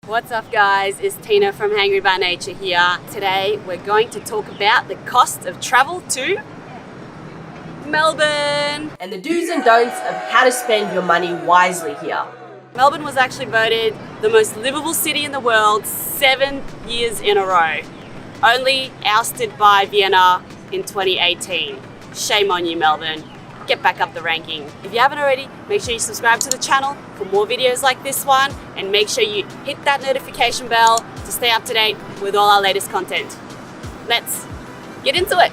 What's up guys, it's Tina from Hangry by Nature here. Today we're going to talk about the cost of travel to Melbourne and the do's and don'ts of how to spend your money wisely here. Melbourne was actually voted the most livable city in the world 7 years in a row, only ousted by Vienna in 2018. Shame on you, Melbourne. Get back up the ranking. If you haven't already, make sure you subscribe to the channel for more videos like this one, and make sure you hit that notification bell to stay up to date with all our latest content. Let's get into it.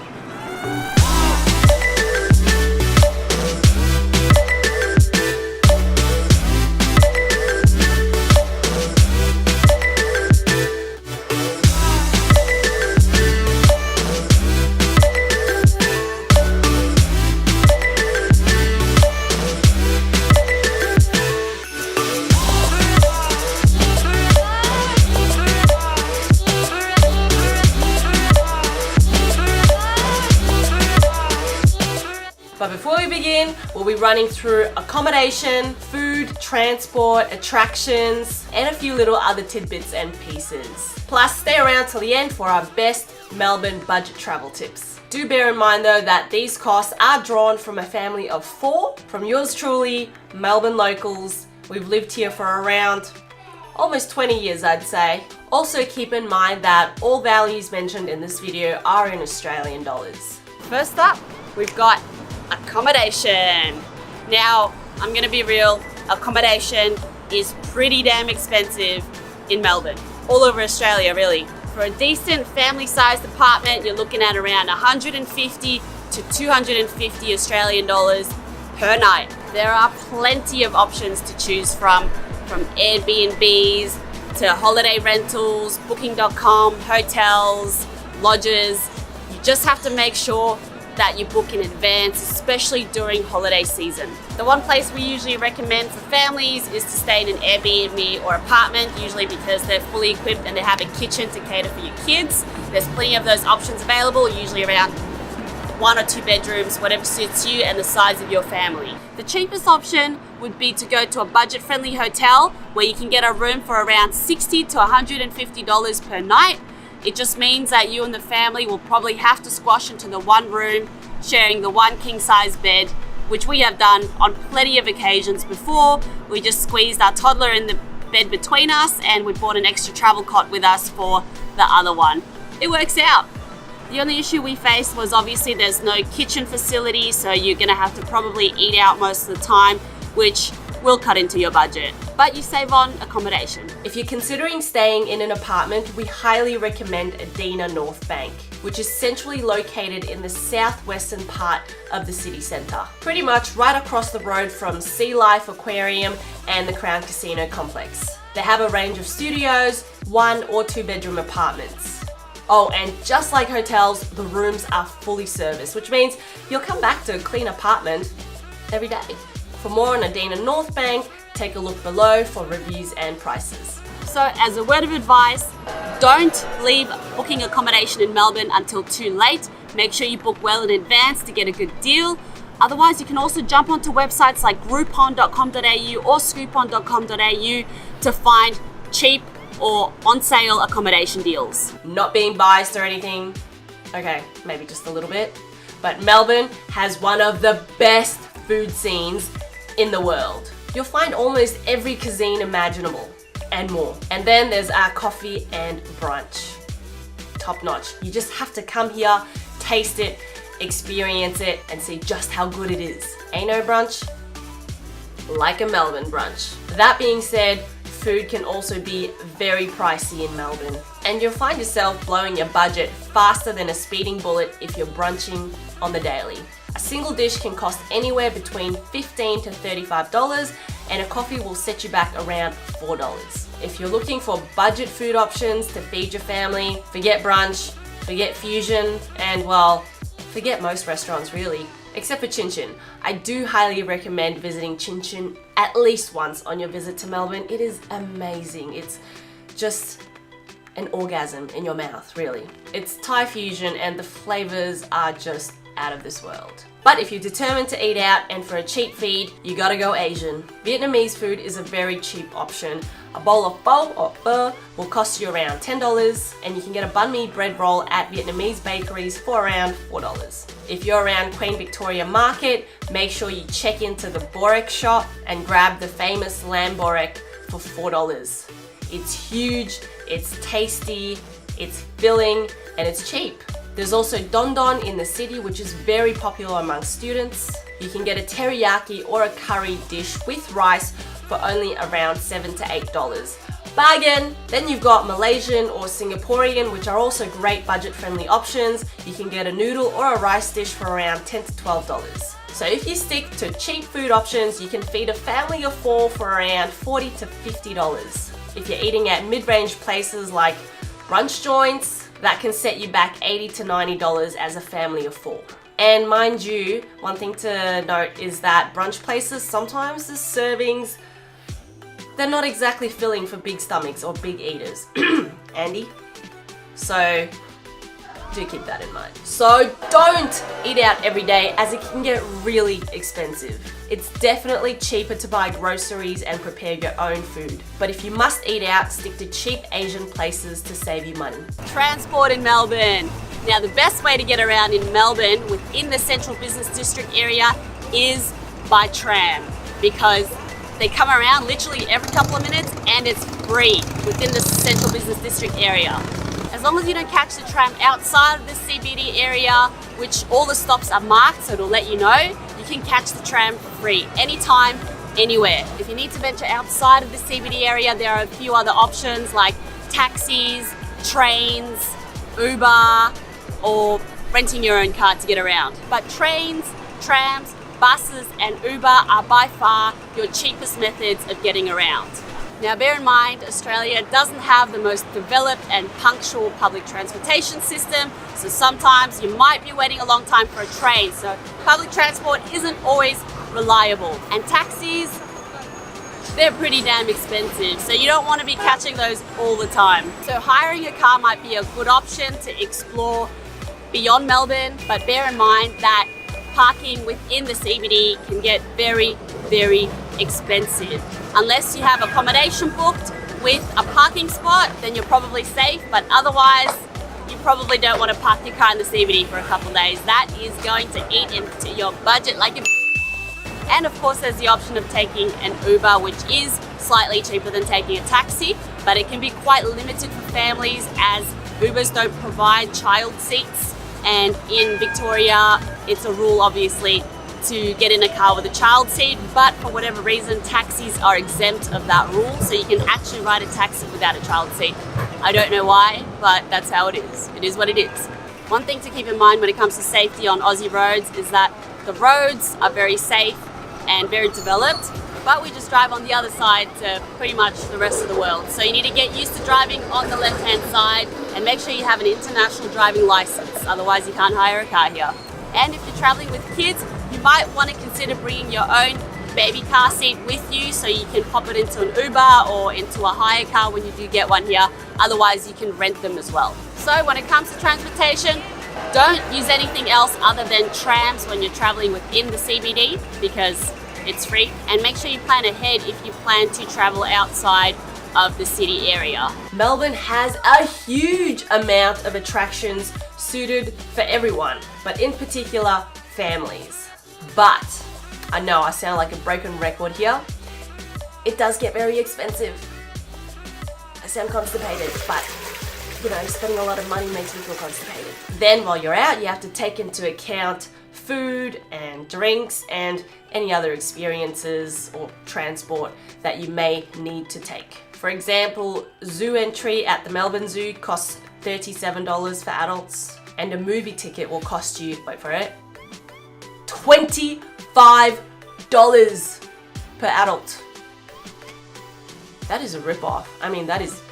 But before we begin, we'll be running through accommodation, food, transport, attractions, and a few little other tidbits and pieces. Plus, stay around till the end for our best Melbourne budget travel tips. Do bear in mind though that these costs are drawn from a family of 4, from yours truly, Melbourne locals. We've lived here for around almost 20 years, I'd say. Also keep in mind that all values mentioned in this video are in Australian dollars. First up, we've got accommodation. Now, I'm gonna be real, accommodation is pretty damn expensive in Melbourne. All over Australia, really. For a decent family-sized apartment, you're looking at around 150 to 250 Australian dollars per night. There are plenty of options to choose from Airbnbs to holiday rentals, booking.com, hotels, lodges. You just have to make sure that you book in advance, especially during holiday season. The one place we usually recommend for families is to stay in an Airbnb or apartment, usually because they're fully equipped and they have a kitchen to cater for your kids. There's plenty of those options available, usually around 1 or 2 bedrooms, whatever suits you and the size of your family. The cheapest option would be to go to a budget-friendly hotel where you can get a room for around $60 to $150 per night. It just means that you and the family will probably have to squash into the one room, sharing the one king-size bed, which we have done on plenty of occasions before. We just squeezed our toddler in the bed between us and we brought an extra travel cot with us for the other one. It works out. The only issue we faced was obviously there's no kitchen facility, so you're gonna have to probably eat out most of the time, which will cut into your budget, but you save on accommodation. If you're considering staying in an apartment, we highly recommend Adina North Bank, which is centrally located in the southwestern part of the city centre. Pretty much right across the road from Sea Life Aquarium and the Crown Casino complex. They have a range of studios, 1 or 2 bedroom apartments. Oh, and just like hotels, the rooms are fully serviced, which means you'll come back to a clean apartment every day. For more on Adina North Bank, take a look below for reviews and prices. So as a word of advice, don't leave booking accommodation in Melbourne until too late. Make sure you book well in advance to get a good deal. Otherwise, you can also jump onto websites like groupon.com.au or scoopon.com.au to find cheap or on sale accommodation deals. Not being biased or anything, okay, maybe just a little bit, but Melbourne has one of the best food scenes in the world. You'll find almost every cuisine imaginable and more. And then there's our coffee and brunch. Top notch. You just have to come here, taste it, experience it, and see just how good it is. Ain't no brunch like a Melbourne brunch. That being said, food can also be very pricey in Melbourne, and you'll find yourself blowing your budget faster than a speeding bullet if you're brunching on the daily. A single dish can cost anywhere between $15 to $35, and a coffee will set you back around $4. If you're looking for budget food options to feed your family, forget brunch, forget fusion, and well, forget most restaurants really, except for Chin Chin. I do highly recommend visiting Chin Chin at least once on your visit to Melbourne. It is amazing. It's just an orgasm in your mouth, really. It's Thai fusion and the flavors are just out of this world. But if you're determined to eat out and for a cheap feed, you gotta go Asian. Vietnamese food is a very cheap option. A bowl of pho or pho will cost you around $10, and you can get a banh mi bread roll at Vietnamese bakeries for around $4. If you're around Queen Victoria Market, make sure you check into the borek shop and grab the famous lamb borek for $4. It's huge, it's tasty, it's filling, and it's cheap. There's also Don Don in the city, which is very popular among students. You can get a teriyaki or a curry dish with rice for only around $7 to $8. Bargain! Then you've got Malaysian or Singaporean, which are also great budget-friendly options. You can get a noodle or a rice dish for around $10 to $12. So if you stick to cheap food options, you can feed a family of 4 for around $40 to $50. If you're eating at mid-range places like brunch joints, that can set you back $80 to $90 as a family of 4. And mind you, one thing to note is that brunch places, sometimes the servings, they're not exactly filling for big stomachs or big eaters. Andy? So do keep that in mind. So don't eat out every day, as it can get really expensive. It's definitely cheaper to buy groceries and prepare your own food. But if you must eat out, stick to cheap Asian places to save you money. Transport in Melbourne. Now the best way to get around in Melbourne within the central business district area is by tram, because they come around literally every couple of minutes and it's free within the central business district area. As long as you don't catch the tram outside of the CBD area, which all the stops are marked, so it'll let you know, you can catch the tram for free anytime, anywhere. If you need to venture outside of the CBD area, there are a few other options like taxis, trains, Uber, or renting your own car to get around. But trains, trams, buses and Uber are by far your cheapest methods of getting around. Now bear in mind, Australia doesn't have the most developed and punctual public transportation system, so sometimes you might be waiting a long time for a train, so public transport isn't always reliable. And taxis, they're pretty damn expensive, so you don't want to be catching those all the time. So hiring a car might be a good option to explore beyond Melbourne, but bear in mind that parking within the CBD can get very, very expensive. Unless you have accommodation booked with a parking spot, then you're probably safe, but otherwise you probably don't want to park your car in the CBD for a couple of days. That is going to eat into your budget like a... And of course there's the option of taking an Uber, which is slightly cheaper than taking a taxi, but it can be quite limited for families as Ubers don't provide child seats, and in Victoria it's a rule obviously to get in a car with a child seat, but for whatever reason taxis are exempt of that rule, so you can actually ride a taxi without a child seat. I don't know why, but that's how it is. It is what it is. One thing to keep in mind when it comes to safety on Aussie roads is that the roads are very safe and very developed, but we just drive on the other side to pretty much the rest of the world. So you need to get used to driving on the left-hand side and make sure you have an international driving license, otherwise you can't hire a car here. And if you're traveling with kids, you might want to consider bringing your own baby car seat with you so you can pop it into an Uber or into a hire car when you do get one here. Otherwise, you can rent them as well. So when it comes to transportation, don't use anything else other than trams when you're traveling within the CBD because it's free. And make sure you plan ahead if you plan to travel outside of the city area. Melbourne has a huge amount of attractions suited for everyone, but in particular, families. But, I know I sound like a broken record here, it does get very expensive. I sound constipated, but you know, spending a lot of money makes me feel constipated. Then while you're out, you have to take into account food and drinks and any other experiences or transport that you may need to take. For example, zoo entry at the Melbourne Zoo costs $37 for adults, and a movie ticket will cost you, wait for it, $25 per adult. That is a rip-off. I mean, that is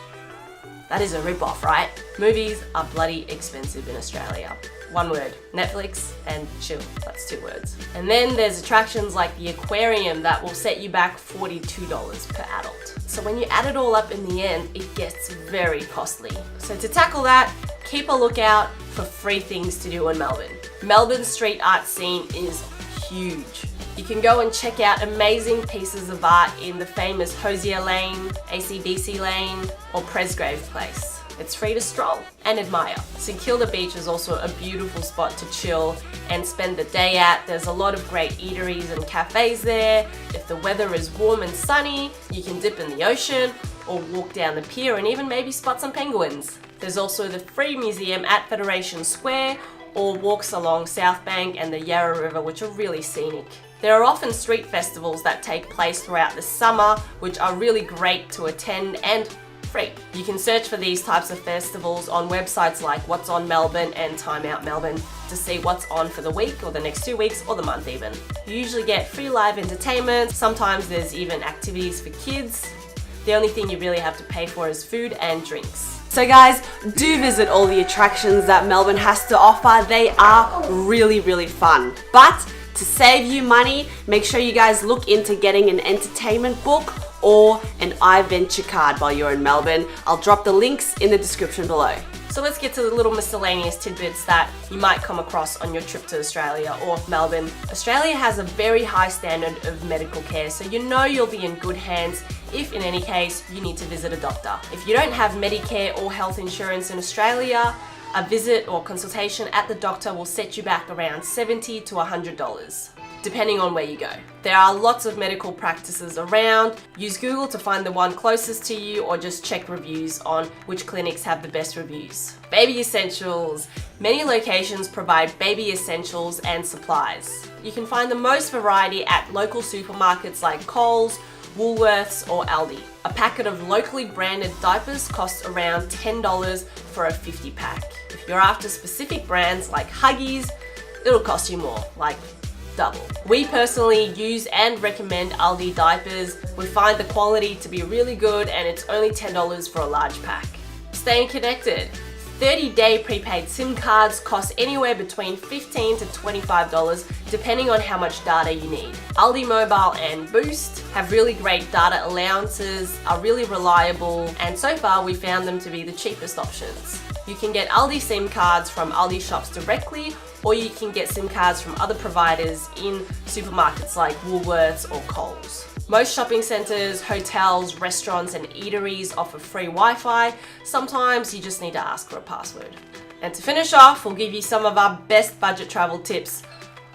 a rip-off, right? Movies are bloody expensive in Australia. One word, Netflix and chill, that's 2 words. And then there's attractions like the aquarium that will set you back $42 per adult. So when you add it all up in the end, it gets very costly. So to tackle that, keep a lookout for free things to do in Melbourne. Melbourne's street art scene is huge. You can go and check out amazing pieces of art in the famous Hosier Lane, ACDC Lane, or Presgrave Place. It's free to stroll and admire. St Kilda Beach is also a beautiful spot to chill and spend the day at. There's a lot of great eateries and cafes there. If the weather is warm and sunny, you can dip in the ocean or walk down the pier and even maybe spot some penguins. There's also the free museum at Federation Square or walks along South Bank and the Yarra River, which are really scenic. There are often street festivals that take place throughout the summer, which are really great to attend and free. You can search for these types of festivals on websites like What's on Melbourne and Time Out Melbourne to see what's on for the week or the next 2 weeks or the month even. You usually get free live entertainment, sometimes there's even activities for kids. The only thing you really have to pay for is food and drinks. So guys, do visit all the attractions that Melbourne has to offer. They are really, really fun. But to save you money, make sure you guys look into getting an entertainment book or an iVenture card while you're in Melbourne. I'll drop the links in the description below. So let's get to the little miscellaneous tidbits that you might come across on your trip to Australia or Melbourne. Australia has a very high standard of medical care, so you know you'll be in good hands if in any case you need to visit a doctor. If you don't have Medicare or health insurance in Australia, a visit or consultation at the doctor will set you back around $70 to $100, depending on where you go. There are lots of medical practices around. Use Google to find the one closest to you or just check reviews on which clinics have the best reviews. Baby essentials. Many locations provide baby essentials and supplies. You can find the most variety at local supermarkets like Coles, Woolworths or Aldi. A packet of locally branded diapers costs around $10 for a 50 pack. If you're after specific brands like Huggies, it'll cost you more, like double. We personally use and recommend Aldi diapers. We find the quality to be really good and it's only $10 for a large pack. Staying connected. 30-day prepaid SIM cards cost anywhere between $15 to $25 depending on how much data you need. Aldi Mobile and Boost have really great data allowances, are really reliable, and so far we found them to be the cheapest options. You can get Aldi SIM cards from Aldi shops directly, or you can get SIM cards from other providers in supermarkets like Woolworths or Coles. Most shopping centres, hotels, restaurants and eateries offer free Wi-Fi. Sometimes you just need to ask for a password. And to finish off, we'll give you some of our best budget travel tips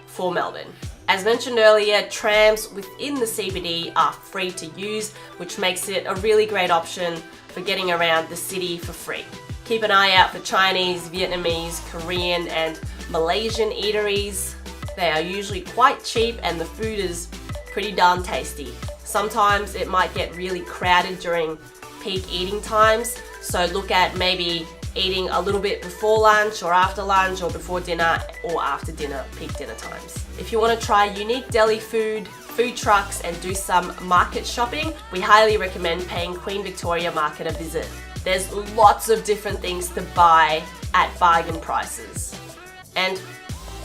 for Melbourne. As mentioned earlier, trams within the CBD are free to use, which makes it a really great option for getting around the city for free. Keep an eye out for Chinese, Vietnamese, Korean and Malaysian eateries. They are usually quite cheap and the food is pretty darn tasty. Sometimes it might get really crowded during peak eating times, so look at maybe eating a little bit before lunch or after lunch or before dinner or after dinner, peak dinner times. If you want to try unique deli food trucks and do some market shopping, we highly recommend paying Queen Victoria Market a visit. There's lots of different things to buy at bargain prices. And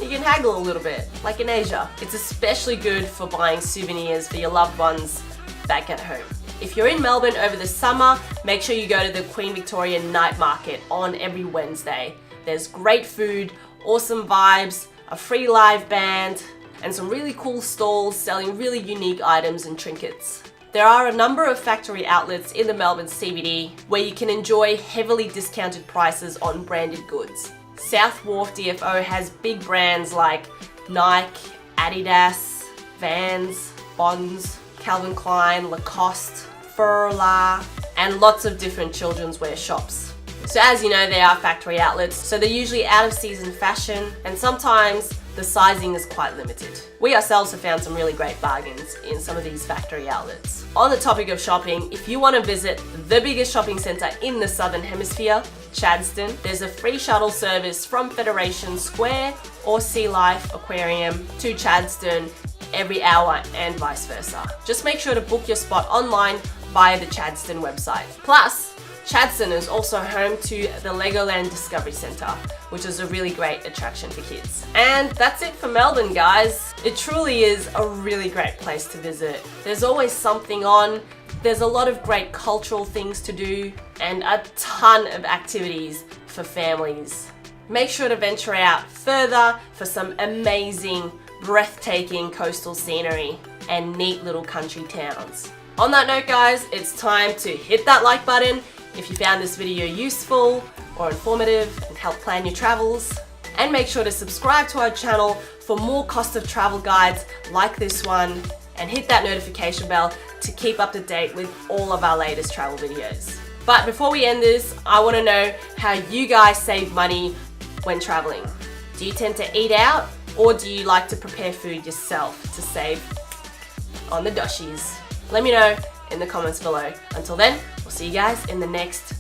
you can haggle a little bit, like in Asia. It's especially good for buying souvenirs for your loved ones back at home. If you're in Melbourne over the summer, make sure you go to the Queen Victoria Night Market on every Wednesday. There's great food, awesome vibes, a free live band, and some really cool stalls selling really unique items and trinkets. There are a number of factory outlets in the Melbourne CBD where you can enjoy heavily discounted prices on branded goods. South Wharf DFO has big brands like Nike, Adidas, Vans, Bonds, Calvin Klein, Lacoste, Furla, and lots of different children's wear shops. So as you know, they are factory outlets, so they're usually out of season fashion, and sometimes the sizing is quite limited. We ourselves have found some really great bargains in some of these factory outlets. On the topic of shopping, if you want to visit the biggest shopping centre in the Southern Hemisphere, Chadstone, there's a free shuttle service from Federation Square or Sea Life Aquarium to Chadstone every hour and vice versa. Just make sure to book your spot online via the Chadstone website. Plus, Chadstone is also home to the Legoland Discovery Centre, which is a really great attraction for kids. And that's it for Melbourne, guys. It truly is a really great place to visit. There's always something on, there's a lot of great cultural things to do, and a ton of activities for families make sure to venture out further for some amazing, breathtaking coastal scenery and neat little country towns. On that note, guys, it's time to hit that like button if you found this video useful or informative and help plan your travels. And make sure to subscribe to our channel for more cost of travel guides like this one, and hit that notification bell to keep up to date with all of our latest travel videos. But before we end this, I want to know how you guys save money when traveling. Do you tend to eat out, or do you like to prepare food yourself to save on the doshies? Let me know in the comments below. Until then, we'll see you guys in the next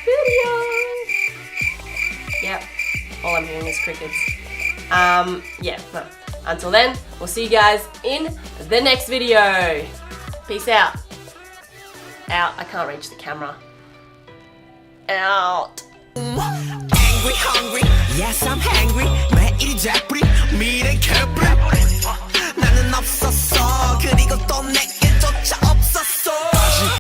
video. Yep, all I'm hearing is crickets. No. Until then, we'll see you guys in the next video. Peace out. Out. I can't reach the camera. Out. Angry, hungry, yes I'm hungry. 매일 잡부리, 미래 개뿌리. 나는 없었어. 그리고 또 내